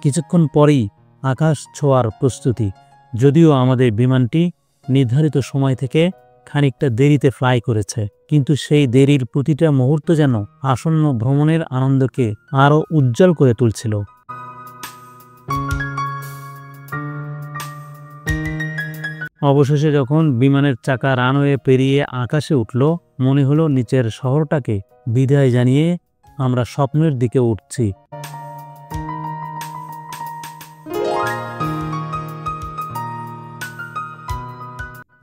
কিছুক্ষণ পরেই আকাশ ছোঁয়ার প্রস্তুতি। যদিও আমাদের বিমানটি নির্ধারিত সময় থেকে খানিকটা দেরিতে ফ্লাই করেছে, কিন্তু সেই দেরির প্রতিটা মুহূর্ত যেন আসন্ন ভ্রমণের আনন্দকে আরও উজ্জ্বল করে তুলছিল। অবশেষে যখন বিমানের চাকা রানওয়ে পেরিয়ে আকাশে উঠল, মনে হলো নিচের শহরটাকে বিদায় জানিয়ে আমরা স্বপ্নের দিকে উঠছি।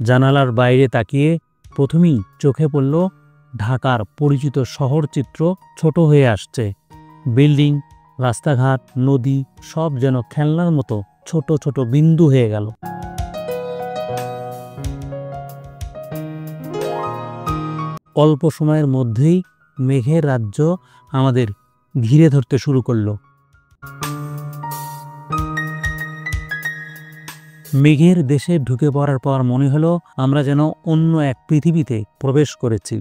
জানালার বাইরে তাকিয়ে প্রথমেই চোখে পড়ল ঢাকার পরিচিত শহর চিত্র ছোট হয়ে আসছে। বিল্ডিং, রাস্তাঘাট, নদী সব যেন খেলনার মতো ছোট ছোট বিন্দু হয়ে গেল। অল্প সময়ের মধ্যেই মেঘের রাজ্য আমাদের ঘিরে ধরতে শুরু করলো। মেঘের দেশে ঢুকে পড়ার পর মনে হলো আমরা যেন অন্য এক পৃথিবীতে প্রবেশ করেছি।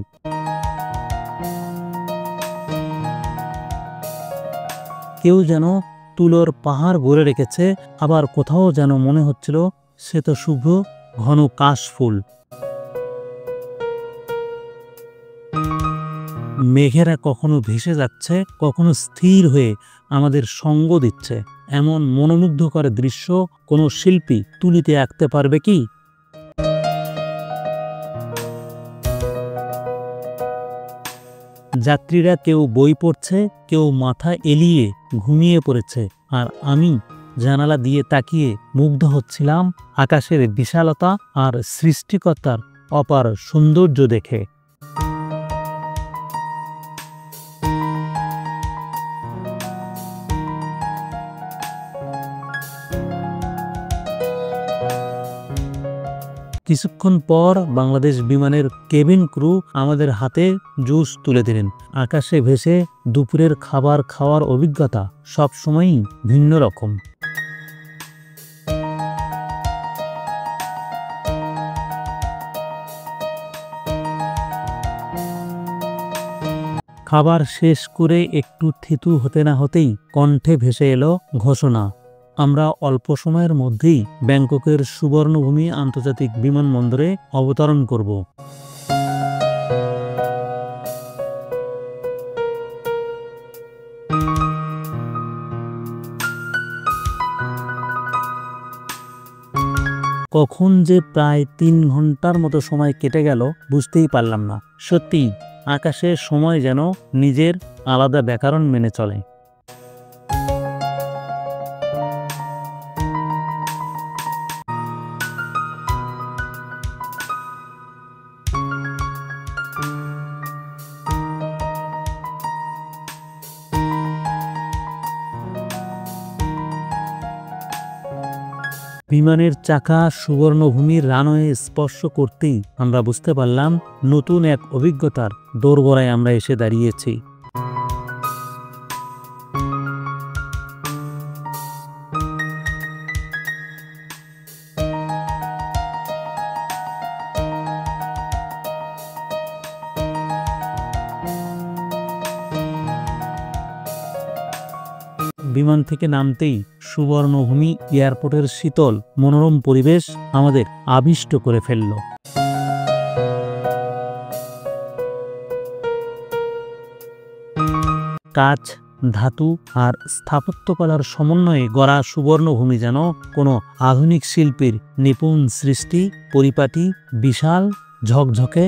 কেউ যেন তুলোর পাহাড় গড়ে রেখেছে, আবার কোথাও যেন মনে হচ্ছিল সে তো শুভ্র ঘন কাশফুল। মেঘেরা কখনো ভেসে যাচ্ছে, কখনো স্থির হয়ে আমাদের সঙ্গ দিচ্ছে। এমন মনোমুগ্ধকর দৃশ্য কোনো শিল্পী তুলিতে আঁকতে পারবে কি? যাত্রীরা কেউ বই পড়ছে, কেউ মাথা এলিয়ে ঘুমিয়ে পড়েছে, আর আমি জানালা দিয়ে তাকিয়ে মুগ্ধ হচ্ছিলাম আকাশের বিশালতা আর সৃষ্টিকর্তার অপার সৌন্দর্য দেখে। কিছুক্ষণ পর বাংলাদেশ বিমানের কেবিন ক্রু আমাদের হাতে জুস তুলে দিলেন। আকাশে ভেসে দুপুরের খাবার খাওয়ার অভিজ্ঞতা সবসময়ই ভিন্ন রকম। খাবার শেষ করে একটু থিতু হতে না হতেই কণ্ঠে ভেসে এলো ঘোষণা, আমরা অল্প সময়ের মধ্যেই ব্যাংককের সুবর্ণভূমি আন্তর্জাতিক বিমানবন্দরে অবতরণ করব। কখন যে প্রায় 3 ঘন্টার মতো সময় কেটে গেল বুঝতেই পারলাম না। সত্যি আকাশে সময় যেন নিজের আলাদা ব্যাকরণ মেনে চলে। বিমানের চাকা সুবর্ণভূমির রানওয়ে স্পর্শ করতেই আমরা বুঝতে পারলাম নতুন এক অভিজ্ঞতার দোরগোড়ায় আমরা এসে দাঁড়িয়েছি। বিমান থেকে নামতেই সুবর্ণভূমি এয়ারপোর্টের শীতল মনোরম পরিবেশ আমাদের আবিষ্ট করে ফেলল। কাঁচ, ধাতু আর স্থাপত্যকলার সমন্বয়ে গড়া সুবর্ণভূমি যেন কোনো আধুনিক শিল্পীর নিপুণ সৃষ্টি, পরিপাটি, বিশাল, ঝকঝকে,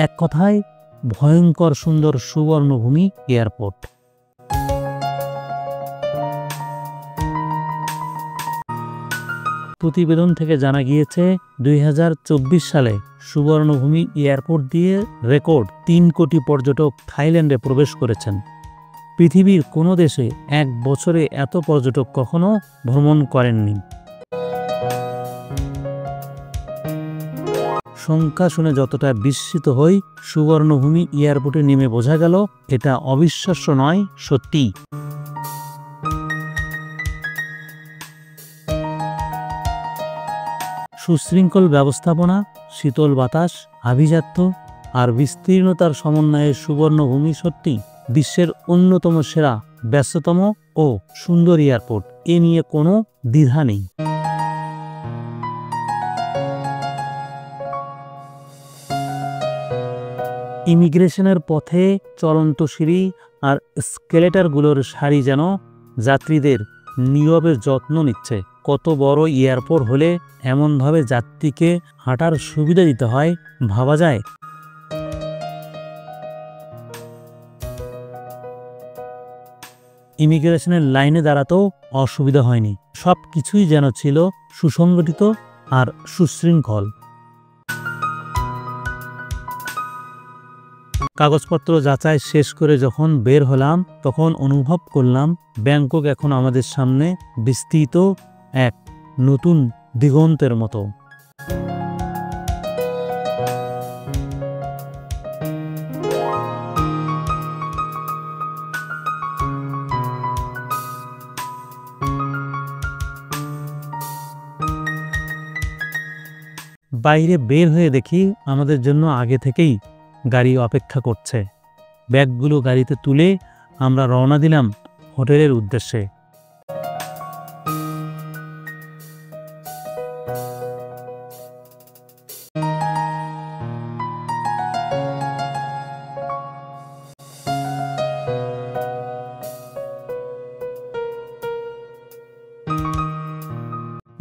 এক কথায় ভয়ঙ্কর সুন্দর সুবর্ণভূমি এয়ারপোর্ট। প্রতিবেদন থেকে জানা গিয়েছে 2024 সালে সুবর্ণভূমি এয়ারপোর্ট দিয়ে রেকর্ড 3 কোটি পর্যটক থাইল্যান্ডে প্রবেশ করেছেন। পৃথিবীর কোনো দেশে এক বছরে এত পর্যটক কখনো ভ্রমণ করেননি। সংখ্যা শুনে যতটা বিস্মিত হই, সুবর্ণভূমি এয়ারপোর্টে নেমে বোঝা গেল এটা অবিশ্বাস্য নয়, সত্যি। সুশৃঙ্খল ব্যবস্থাপনা, শীতল বাতাস, আভিজাত্য আর বিস্তীর্ণতার সমন্বয়ে সুবর্ণভূমি সত্যি বিশ্বের অন্যতম সেরা, ব্যস্ততম ও ও সুন্দর এয়ারপোর্ট, এ নিয়ে কোনো দ্বিধা নেই। ইমিগ্রেশনের পথে চলন্ত সিঁড়ি আর স্কেলেটারগুলোর সারি যেন যাত্রীদের নীরবে যত্ন নিচ্ছে। কত বড় এয়ারপোর্ট হলে এমনভাবে যাত্রীকে হাঁটার সুবিধা দিতে হয় ভাবা যায়। ইমিগ্রেশনের লাইনে দাঁড়াতেও অসুবিধা হয়নি, সব কিছুই যেন ছিল সুসংগঠিত আর সুশৃঙ্খল। কাগজপত্র যাচাই শেষ করে যখন বের হলাম তখন অনুভব করলাম ব্যাংকক এখন আমাদের সামনে বিস্তৃত এক নতুন দিগন্তের মতো। বাইরে বের হয়ে দেখি আমাদের জন্য আগে থেকেই গাড়ি অপেক্ষা করছে। ব্যাগগুলো গাড়িতে তুলে আমরা রওনা দিলাম হোটেলের উদ্দেশ্যে।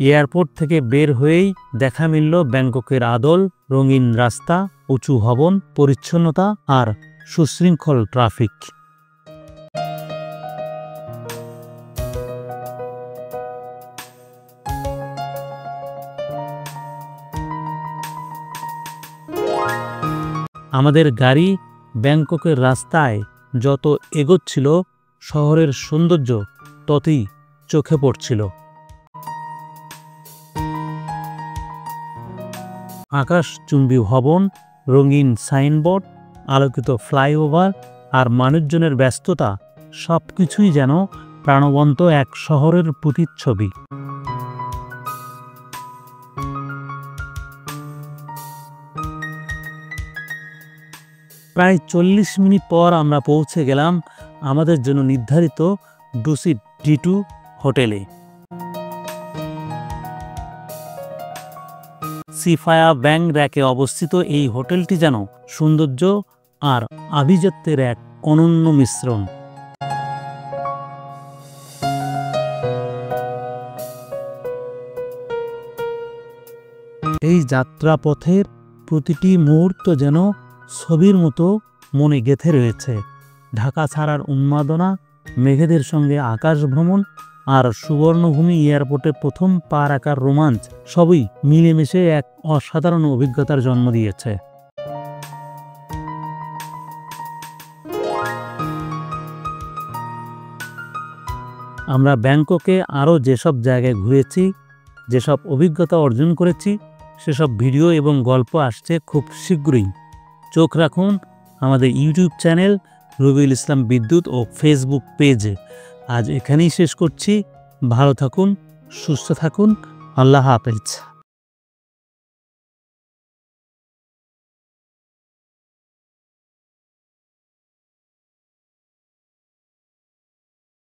এয়ারপোর্ট থেকে বের হয়েই দেখা মিলল ব্যাংককের আদল, রঙিন রাস্তা, উঁচু ভবন, পরিচ্ছন্নতা আর সুশৃঙ্খল ট্রাফিক। আমাদের গাড়ি ব্যাংককের রাস্তায় যত এগোচ্ছিল শহরের সৌন্দর্য ততই চোখে পড়ছিল। আকাশচুম্বী ভবন, রঙিন সাইনবোর্ড, আলোকিত ফ্লাইওভার আর মানুষজনের ব্যস্ততা সবকিছুই যেন প্রাণবন্ত এক শহরের প্রতিচ্ছবি। প্রায় 40 মিনিট পর আমরা পৌঁছে গেলাম আমাদের জন্য নির্ধারিত ডুসিট D2 হোটেলে। সিফায়া ব্যাং র্যাকে অবস্থিত এই হোটেলটি যেন সৌন্দর্য আর আভিজাত্যের এক অনন্য মিশ্রণ। এই যাত্রাপথের প্রতিটি মুহূর্ত যেন ছবির মতো মনে গেঁথে রয়েছে। ঢাকা ছাড়ার উন্মাদনা, মেঘেদের সঙ্গে আকাশ ভ্রমণ আর সুবর্ণভূমি এয়ারপোর্টে প্রথম পা রাখার রোমাঞ্চ সবই মিলেমিশে এক অসাধারণ অভিজ্ঞতার জন্ম দিয়েছে। আমরা ব্যাংককে আরও যেসব জায়গায় ঘুরেছি, যেসব অভিজ্ঞতা অর্জন করেছি, সেসব ভিডিও এবং গল্প আসছে খুব শীঘ্রই। চোখ রাখুন আমাদের ইউটিউব চ্যানেল রবিউল ইসলাম বিদ্যুৎ ও ফেসবুক পেজে। আজ এখানেই শেষ করছি। ভালো থাকুন, সুস্থ থাকুন। আল্লাহ হাফেজ।